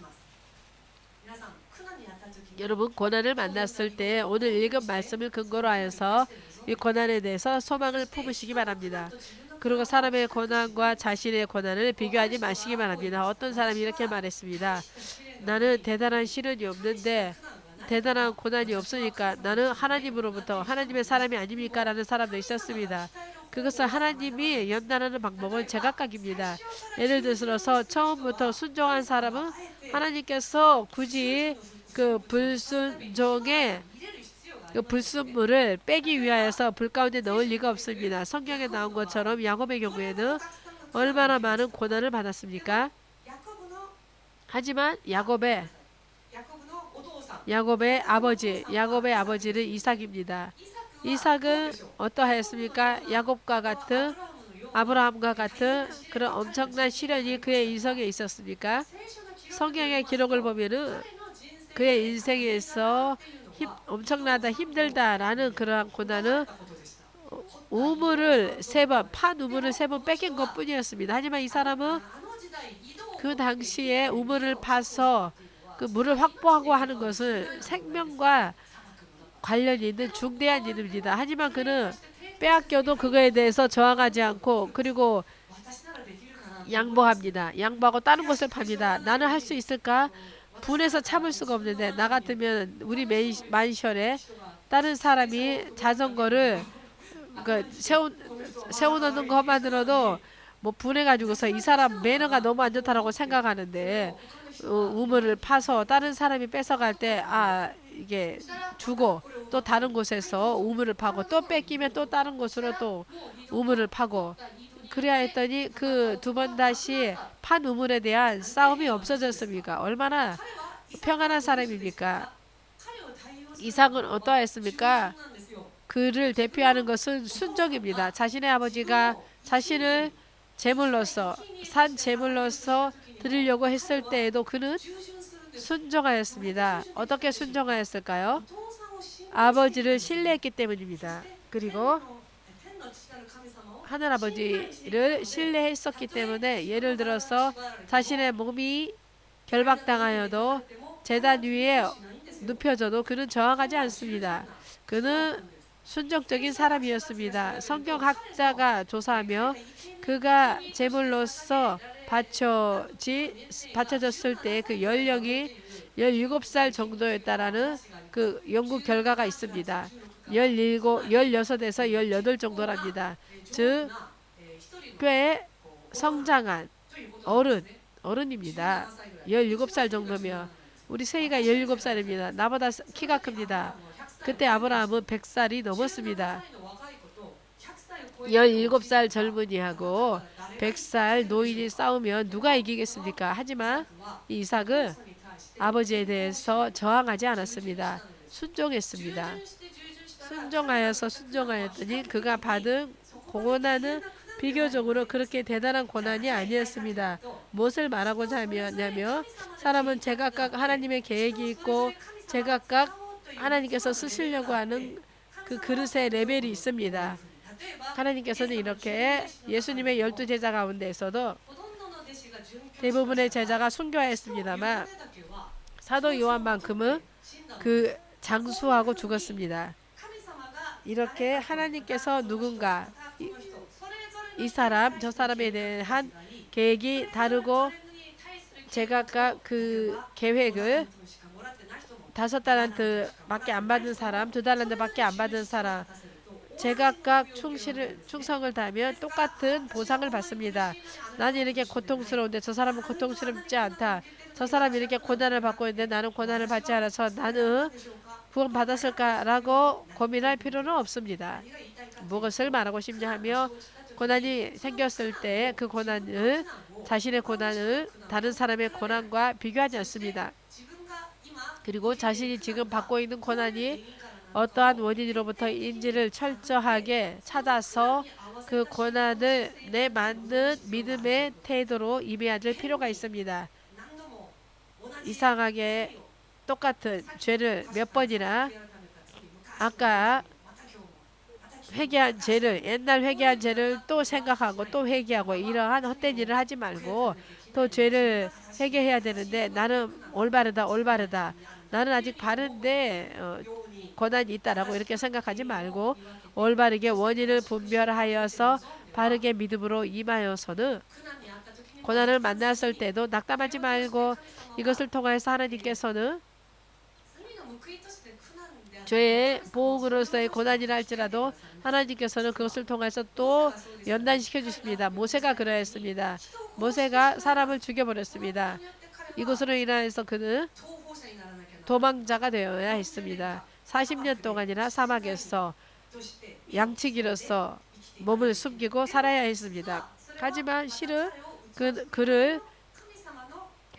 여러분 고난을 만났을 때 오늘 읽은 말씀을 근거로 하여서 이 고난에 대해서 소망을 품으시기 바랍니다. 그리고 사람의 고난과 자신의 고난을 비교하지 마시기 바랍니다. 어떤 사람이 이렇게 말했습니다. 나는 대단한 시련이 없는데 대단한 고난이 없으니까 나는 하나님으로부터 하나님의 사람이 아닙니까? 라는 사람도 있었습니다. 그것은 하나님이 연단하는 방법은 제각각입니다. 예를 들어서 처음부터 순종한 사람은 하나님께서 굳이 그 불순종의 그 불순물을 빼기 위하여서 불 가운데 넣을 리가 없습니다. 성경에 나온 것처럼 야곱의 경우에는 얼마나 많은 고난을 받았습니까? 하지만 야곱의 야곱의 아버지는 이삭입니다. 이삭은 어떠하였습니까? 야곱과 같은 아브라함과 같은 그런 엄청난 시련이 그의 인생에 있었습니까? 성경의 기록을 보면은 그의 인생에서 엄청나다 힘들다라는 그러한 고난은 판 우물을 세 번 뺏긴 것뿐이었습니다. 하지만 이 사람은 그 당시에 우물을 파서 그 물을 확보하고 하는 것은 생명과 관련이 있는 중대한 일입니다. 하지만 그는 빼앗겨도 그거에 대해서 저항하지 않고 그리고 양보합니다. 양보하고 다른 곳을 팝니다. 나는 할 수 있을까? 분해서 참을 수가 없는데 나 같으면 우리 만션에 다른 사람이 자전거를 세워놓는 것만으로도 뭐 분해가지고서 이 사람 매너가 너무 안 좋다라고 생각하는데 우물을 파서 다른 사람이 뺏어갈 때 이게 주고 또 다른 곳에서 우물을 파고 또 뺏기면 또 다른 곳으로 또 우물을 파고 그래야 했더니 그 두 번 다시 판 우물에 대한 싸움이 없어졌습니까? 얼마나 평안한 사람입니까? 이삭은 어떠했습니까? 그를 대표하는 것은 순종입니다. 자신의 아버지가 자신을 산 제물로서 드리려고 했을 때에도 그는 순종하였습니다. 어떻게 순종하였을까요? 아버지를 신뢰했기 때문입니다. 그리고 하늘아버지를 신뢰했었기 때문에 예를 들어서 자신의 몸이 결박당하여도 제단 위에 눕혀져도 그는 저항하지 않습니다. 그는 순종적인 사람이었습니다. 성경학자가 조사하며 그가 제물로서 바쳐졌을 때 그 연령이 17살 정도였다라는 그 연구 결과가 있습니다. 16에서 18 정도랍니다. 즉, 꽤 성장한 어른입니다. 17살 정도면 우리 세이가 17살입니다. 나보다 키가 큽니다. 그때 아브라함은 100살이 넘었습니다. 17살 젊은이하고 100살 노인이 싸우면 누가 이기겠습니까? 하지만 이삭은 아버지에 대해서 저항하지 않았습니다. 순종했습니다. 순종하였더니 그가 받은 고난은 비교적으로 그렇게 대단한 고난이 아니었습니다. 무엇을 말하고자 하냐면 사람은 제각각 하나님의 계획이 있고 제각각 하나님께서 쓰시려고 하는 그 그릇의 레벨이 있습니다. 하나님께서는 이렇게 예수님의 12제자 가운데에서도 대부분의 제자가 순교하였습니다만 사도 요한만큼은 그 장수하고 죽었습니다. 이렇게 하나님께서 누군가 이 사람 저 사람에 대한 계획이 다르고 제각각 그 계획을 5달란트밖에 안 받은 사람, 2달란트밖에 안 받은 사람 제각각 충성을 다하면 똑같은 보상을 받습니다. 나는 이렇게 고통스러운데 저 사람은 고통스럽지 않다. 저 사람이 이렇게 고난을 받고 있는데 나는 고난을 받지 않아서 나는 구원받았을까라고 고민할 필요는 없습니다. 무엇을 말하고 싶냐 하며 고난이 생겼을 때 그 고난을 자신의 고난을 다른 사람의 고난과 비교하지 않습니다. 그리고 자신이 지금 받고 있는 고난이 어떠한 원인으로부터인지를 철저하게 찾아서 그 고난을 내 맞는 믿음의 태도로 임해야 될 필요가 있습니다. 이상하게 똑같은 죄를 몇 번이나 아까 옛날 회개한 죄를 또 생각하고 또 회개하고 이러한 헛된 일을 하지 말고 또 죄를 회개해야 되는데 나는 올바르다. 나는 아직 바른데 고난이 있다라고 이렇게 생각하지 말고 올바르게 원인을 분별하여서 바르게 믿음으로 임하여서는 고난을 만났을 때도 낙담하지 말고 이것을 통해서 하나님께서는 죄의 보응으로서의 고난이라 할지라도 하나님께서는 그것을 통해서 또 연단시켜 주십니다. 모세가 그러했습니다. 모세가 사람을 죽여버렸습니다. 이것으로 인하여서 그는 도망자가 되어야 했습니다. 40년 동안이나 사막에서 양치기로서 몸을 숨기고 살아야 했습니다. 하지만 실은 그를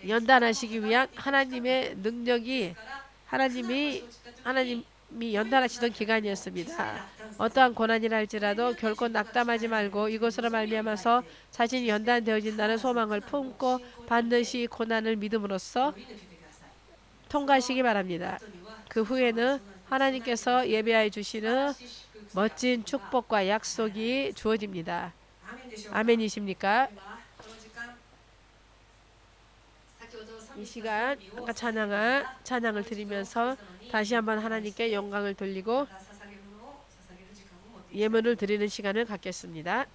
연단하시기 위한 하나님의 능력이 하나님이 연단하시던 기간이었습니다. 어떠한 고난이라 할지라도 결코 낙담하지 말고 이것으로 말미암아서 자신이 연단되어진다는 소망을 품고 반드시 고난을 믿음으로써 통과하시기 바랍니다. 그 후에는 하나님께서 예배하여 주시는 멋진 축복과 약속이 주어집니다. 아멘이십니까? 이 시간 아까 찬양을 드리면서 다시 한번 하나님께 영광을 돌리고 예물을 드리는 시간을 갖겠습니다.